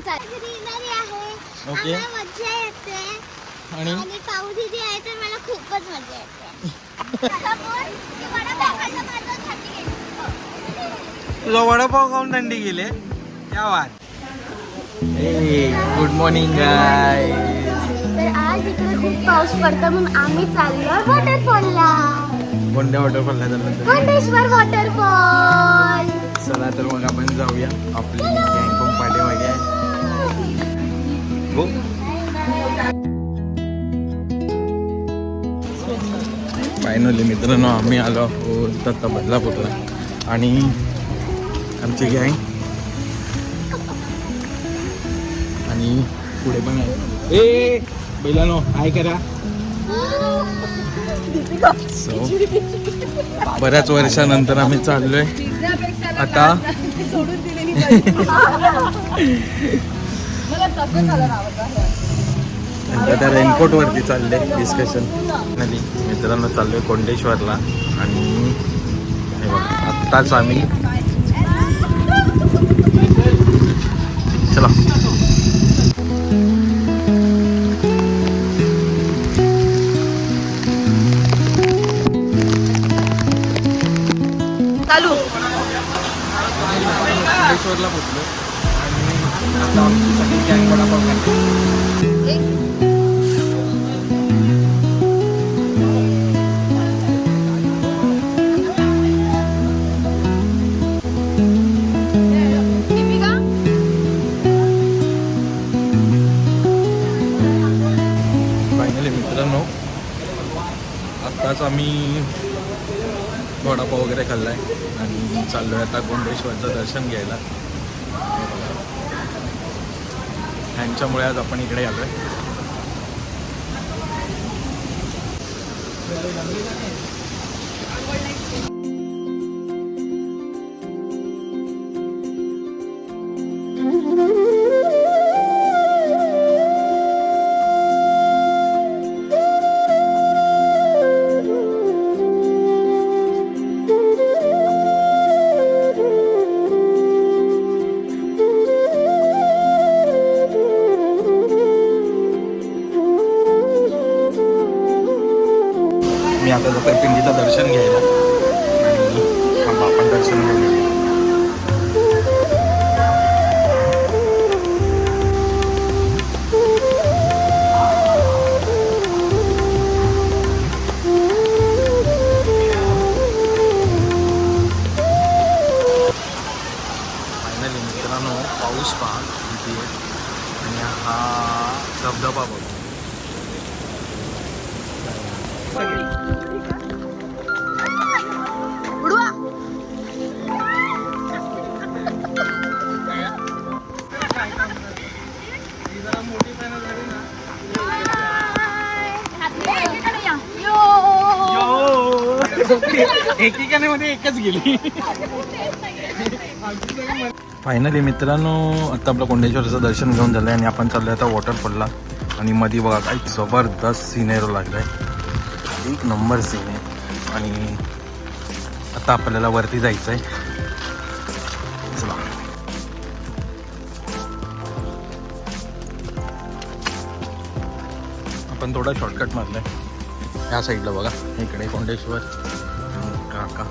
आपण ग्रीनरी आहे. ओके. आम्हाला मजा येते आणि आणि पाऊस इथे आहे तर मला खूपच मजा येते. आता बोल की वडापाव खाल्ला माझा थंडी गेली. तुझा वडापाव खाऊन थंडी गेली क्या बात. गुड मॉर्निंग गाय. तर आज इकडे खूप पाऊस पडतो म्हणून आम्ही चाललो वॉटरफॉलला. कोणत्या वॉटरफॉलला चाललो? कोंडेश्वर वॉटरफॉल. चला तर मग आपण जाऊया. आपली गँग पण पाठीमागे आहे. हो. फायनली मित्रांनो आम्ही आलो आहोत आता बदलापूरला आणि आमची गँग आणि पुढे पण आहे. ए बैलानो काय करा. सो बऱ्याच वर्षानंतर आम्ही चाललोय आता. त्या रेनकोट वरती चालले डिस्कशन. मित्रांनो चाललोय कोंडेश्वरला आणि हे बघा आत्ताच आम्ही चला. चालू कोंडेश्वरला पोहोचलो आणि आता आमची सगळी गँग वडापाव खाते. फायनली मित्रांनो आत्ताच आम्ही वडापाव वगैरे खाल्लाय आणि चाललोय आता कोंडेश्वरचं दर्शन घ्यायला. ह्यांच्यामुळे आज आपण इकडे आलोय. मी आता जातोय पिंडीचं दर्शन घ्यायला आणि थांबा आपण दर्शन घेऊया. फायनली मित्रांनो पाऊस पहा किती आहे आणि हा धबधबा बघ. एकेकाने एकच गेली. फायनली मित्रांनो आता आपलं कोंडेश्वरचं दर्शन घेऊन झालंय आणि आपण चाललोय आता वॉटरफॉलला. आणि मध्ये बघा काही जबरदस्त सिनेरो लागलाय. एक नंबर सीन आहे आणि आता आपल्याला वरती जायचं आहे. चला आपण थोडा शॉर्टकट मारलाय. ह्या साईडला बघा इकडे कोंडेश्वर काका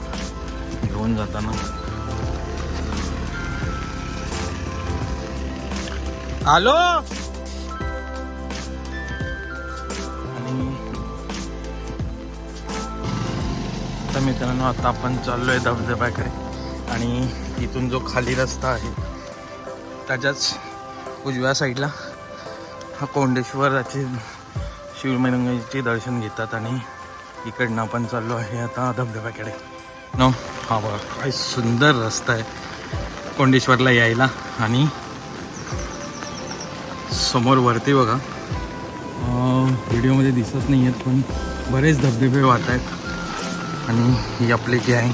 घेऊन जाताना. हॅलो. आणि आता मित्रांनो आता आपण चाललोय धबधब्याकडे आणि इथून जो खाली रस्ता आहे त्याच्याच उजव्या साईडला हा कोंडेश्वराचे शिवलिंगाचे दर्शन घेतात आणि इकडनं आपण चाललो आहे आता धबधब्याकडे. नो हा बघा काय सुंदर रस्ता आहे कोंडेश्वरला यायला. आणि समोर वरती बघा व्हिडिओमध्ये दिसत नाही आहेत पण बरेच धबधबे वाहत आहेत. आणि ही आपली गँग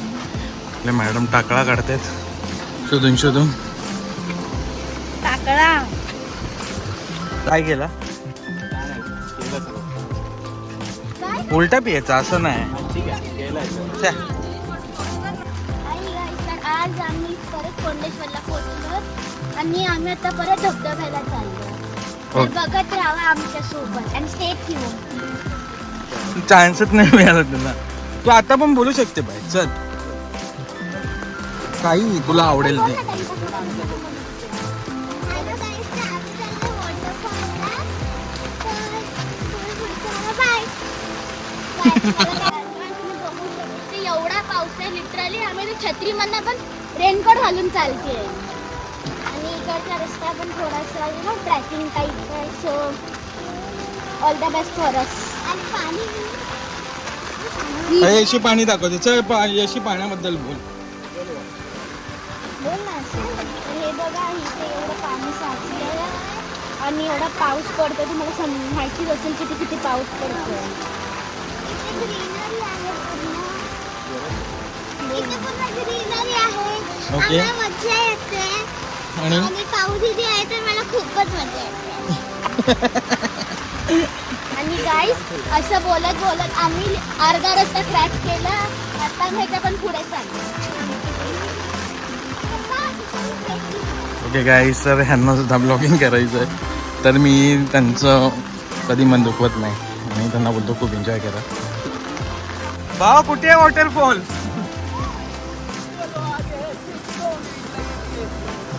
आपल्या मॅडम टाकळा काढतात शोधून शोधून. टाकळा काय केला? उलटा पियाचा असं नाही. आज आम्ही परत कोंडेश्वरला पोहोचलो आणि आम्ही आता परत धबधब्याला चाललो. तर ओके. बघत राहा आमच्या सोबत आणि स्टे ट्यून. चान्सच नाही मिळाला तुला. तू आता पण बोलू शकते बाई, चल काही तुला आवडेल ते. एवढा पाऊस आहे लिटरली आम्ही छत्री मधनं पण रेनकोट घालून चालते आणि इकडचा रस्ता पण थोडासा ट्रॅकिंग टाईप आहे. So all the best for us. आणि पाणी यशी पाणी दाखवते, चल यशी पाण्याबद्दल बोल. बोल ना. हे बघा इथे एवढं पाणी साचलेलं आहे आणि एवढा पाऊस पडतो. तुम्हाला माहितीच असेल किती किती पाऊस पडतो. ओके. मजा येते आणि आणि पाऊस इथे आहे तर मला खूपच मजा येते. आणि गाईस असं बोलत बोलत आम्ही अर्धा रस्ता क्रॅक केला. आता ह्याच्या पण पुढे चाललो. ओके गाईस, सर ह्यांना सुद्धा ब्लॉगिंग करायचं आहे तर मी त्यांचं कधी मन दुखवत नाही आणि त्यांना बोलतो खूप एन्जॉय करा. भावा कुठे आहे वॉटरफॉल?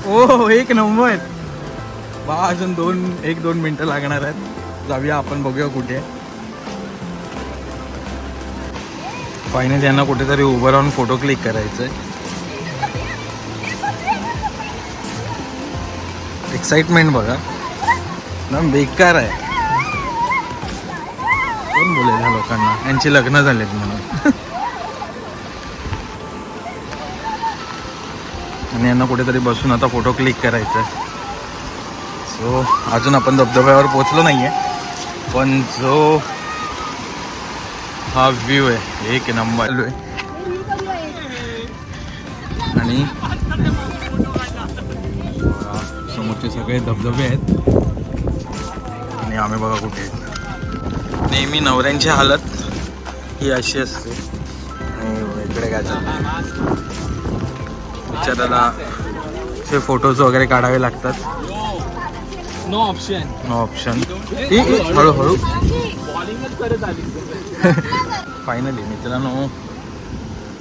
ओ एक नंबर. बा अजून 1-2 मिनिटं लागणार आहेत. जाऊया आपण, बघूया कुठे. फायनली यांना कुठेतरी उभं राहून फोटो क्लिक करायचं आहे. एक्साइटमेंट बघा ना, बेकार आहे. कोण बोलेल ह्या लोकांना, यांची लग्न झालेत म्हणून. आणि यांना कुठेतरी बसून आता फोटो क्लिक करायचा आहे. सो अजून आपण धबधब्यावर पोचलो नाहीये, पण जो हा व्ह्यू आहे एक नंबर आहे. आणि समोरचे सगळे धबधबे आहेत आणि आम्ही बघा कुठे आहेत. नेहमी नवऱ्यांची हालत ही अशी असते. आणि इकडे काय चाललं, बिचाराला ते फोटोज वगैरे काढावे लागतात. No option. No option. हळूहळू. फायनली मित्रांनो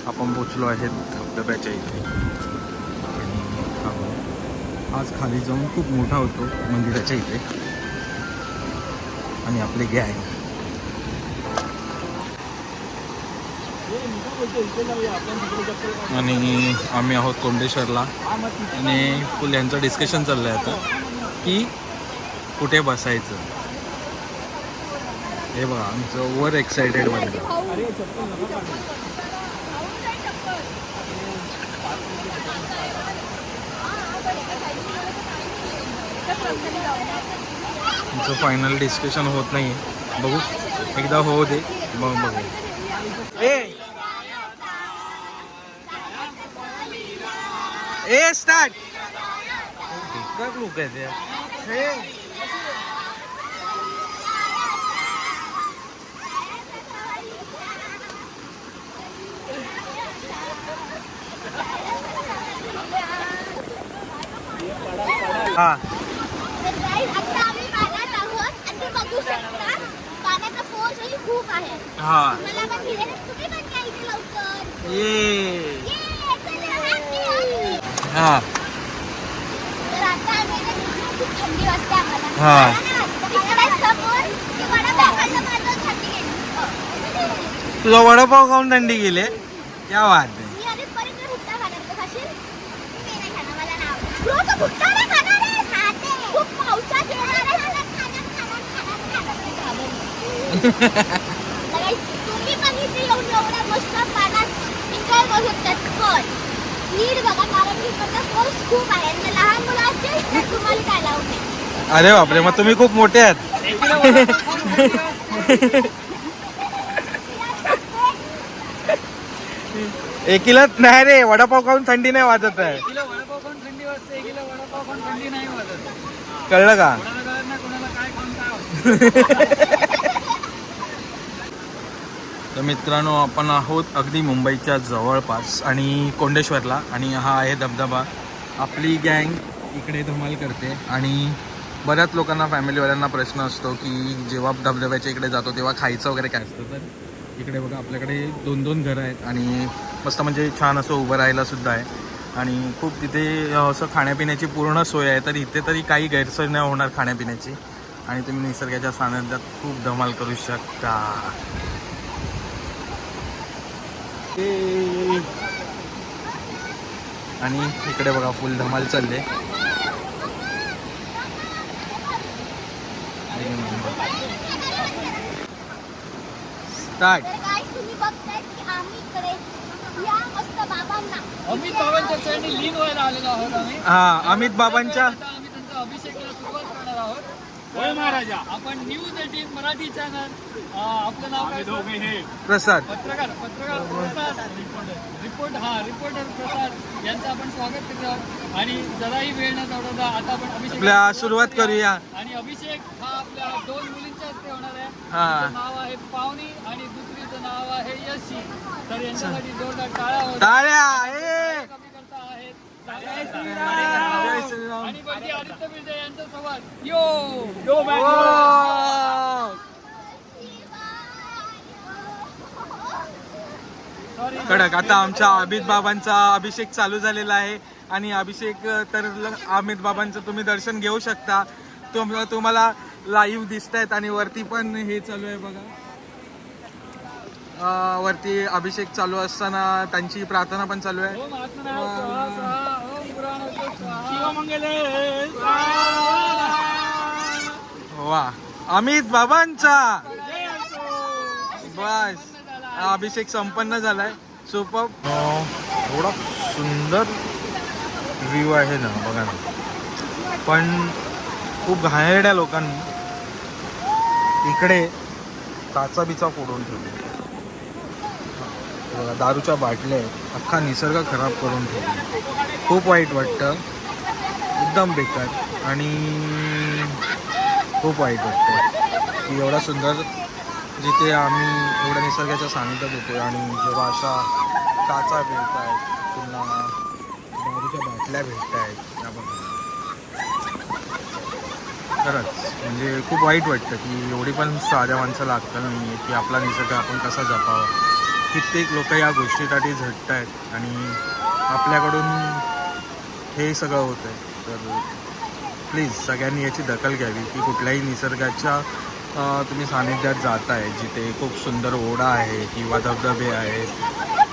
आपण पोचलो आहे धबधब्याच्या इथे. आज खाली जाऊन खूप मोठा होतो मंदिराच्या इथे. आणि आपली गँग आणि आम्ही आहोत कोंडेश्वरला. आणि फुल यांचं डिस्कशन चाललं आहे आता की कुठे बसायचं. हे बघा आमचं वर एक्सायटेड मध्ये. आमचं फायनल डिस्कशन होत नाही आहे, बघू एकदा होऊ दे मग बघू. ए स्टार्ट. लोक आहेत हा. तर guys, आता आम्ही पाण्यात आहोत आणि बघू शकता पाण्याचा फोर्स खूप आहे. हा मला पण भिले. तुम्ही पण या इथे लवकर. ये चला, happy. हा तर आता आम्ही खूप थंडी वाजते आम्हाला. हा. इकडे समोर ते वडापाव खाल्लं माझं थंडी गेली. तुझा वडापाव खाऊन थंडी गेले, क्या बात आहे. मी आधी परिसर भुट्टा खाणार होतो. खाशील? मी नाही खाणार, मला नाही आवडत. ब्रो, तो भुट्टा नाही खाणार आहे. खाते. खूप पावसात येणार आहे. तुम्ही पण इथे येऊन एवढ्या मस्त पाण्यात एन्जॉय करू शकतात. पण नीट बघा, कारण की इकडचा फोर्स खूप आहे आणि लहान मुलं असतील तर तुम्हाला काय लावू नये. अरे बापरे, मग तुम्ही खूप मोठे आहात. एकीला नाही रे, वडापाव खाऊन थंडी नाही वाजत आहे. वडापाव खाऊन थंडी वाजते, एकीला वडापाव खाऊन थंडी नाही वाजत. कळलं का? कोणाला कळत नाही कोणाला काय खाऊन काय. तर मित्रांनो आपण आहोत अगदी मुंबईच्या जवळपास आणि कोंडेश्वरला. आणि हा आहे धबधबा. आपली गँग इकडे धमाल करते. आणि बऱ्याच लोकांना फॅमिलीवाल्यांना प्रश्न असतो की जेव्हा धबधब्याच्या इकडे जातो तेव्हा खायचं वगैरे काय असतं. तर इकडे बघा आपल्याकडे 2-2 घरं आहेत आणि मस्त म्हणजे छान असं उभं राहायला सुद्धा आहे आणि खूप तिथे असं खाण्यापिण्याची पूर्ण सोय आहे. तर इथे तरी काही गैरसोय नाही होणार खाण्यापिण्याची आणि तुम्ही निसर्गाच्या सानिध्यात खूप धमाल करू शकता. आणि इकडे बघा फुल धमाल चालले. स्टार्ट. तर guys, तुम्ही बघताय की आम्ही इकडे या मस्त बाबांना अमित बाबांच्या चरणी लीन व्हायला आलेलो आहोत आम्ही. हा अमित बाबांच्या आता आम्ही त्यांचा अभिषेकाला सुरुवात करणार आहोत. होय महाराजा. आपण न्यूज 18 मराठी चॅनल आपलं नाव काय सर? प्रसाद. पत्रकार प्रसाद रिपोर्टर प्रसाद यांचं आपण स्वागत करतो आहोत. आणि जराही वेळ न दौडवता आता आपण अभिषेक आपल्या सुरुवात करूया. आणि अभिषेक हा आपल्या 2 मुलींच्या हस्ते होणार आहे. हा. तिचं नाव आहे पावनी आणि दुसरीचं नाव आहे यशी. तर यांच्यासाठी जोरदार टाळ्या होत टाळ्या. कमी करता आहेत. जय श्रीराम. आणि बाकी आदित्य बिर्जे यांचा संवाद यो कडक. आता आमच्या अमित बाबांचा अभिषेक चालू झालेला आहे आणि अभिषेक तर अमित बाबांचं तुम्ही दर्शन घेऊ शकता. तुम्हाला लाईव्ह दिसत आहेत आणि वरती पण हे चालू आहे बघा. वरती अभिषेक चालू असताना त्यांची प्रार्थना पण चालू आहे. ओम आत्मनाथ स्वाहा स्वाहा ओम पुराणोत्तर स्वाहा शिवमंगले वा अमित बाबांचा बस अभिषेक संपन्न झालाय. सुपर. एवढा सुंदर व्ह्यू आहे ना बघा ना. पण खूप घाणेरड्या लोकांनी इकडे काचा बिचा फोडून ठेवली बघा. दारूच्या बाटल्या आहेत. अख्खा निसर्ग खराब करून ठेवला. खूप वाईट वाटतं. एकदम बेकार आणि खूप वाईट वाटतं की एवढा सुंदर जिथे आम्ही एवढ्या निसर्गाच्या सानिध्यात होतो आणि जेव्हा अशा काचा भेटत आहेत पुन्हा दारूच्या बाटल्या भेटत आहेत त्याबद्दल खरंच म्हणजे खूप वाईट वाटतं की एवढी पण साध्या माणसाला लागतं नाही आहे की आपला निसर्ग आपण कसा जपावा. कित्येक लोक या गोष्टीसाठी झटत आहेत आणि आपल्याकडून हे सगळं होतं आहे. तर प्लीज सगळ्यांनी याची दखल घ्यावी की कुठल्याही निसर्गाच्या तुम्ही सानिध्यात जात आहे जिथे खूप सुंदर ओढा आहे किंवा धबधबे आहेत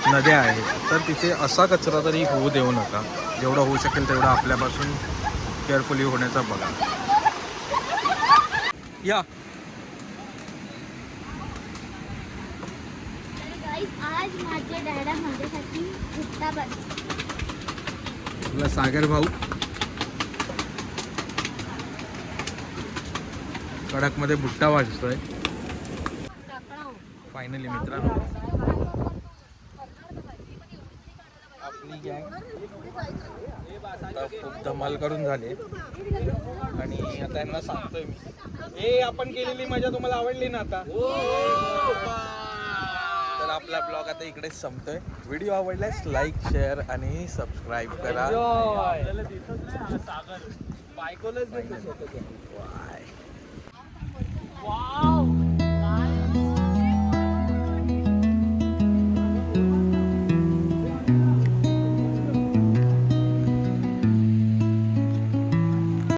नद्या आहेत तर तिथे असा कचरा तरी होऊ देऊ नका. जेवढं होऊ शकेल तेवढं आपल्यापासून केअरफुली होण्याचा बघा. या आज माझे डॅडा माझ्यासाठी भुट्टा बनवतात. आपला सागर भाऊ कडक मध्ये भुट्टा वाजतोय. फायनली मित्रांनो आपली गँग आता खूप धमाल करून झाले आणि आता यांना सांगतोय मी हे आपण केलेली मजा तुम्हाला आवडली ना. आता तर आपला ब्लॉग आता इकडेच संपतोय. व्हिडिओ आवडल्यास लाईक शेअर आणि सबस्क्राईब करा. बायकोलाच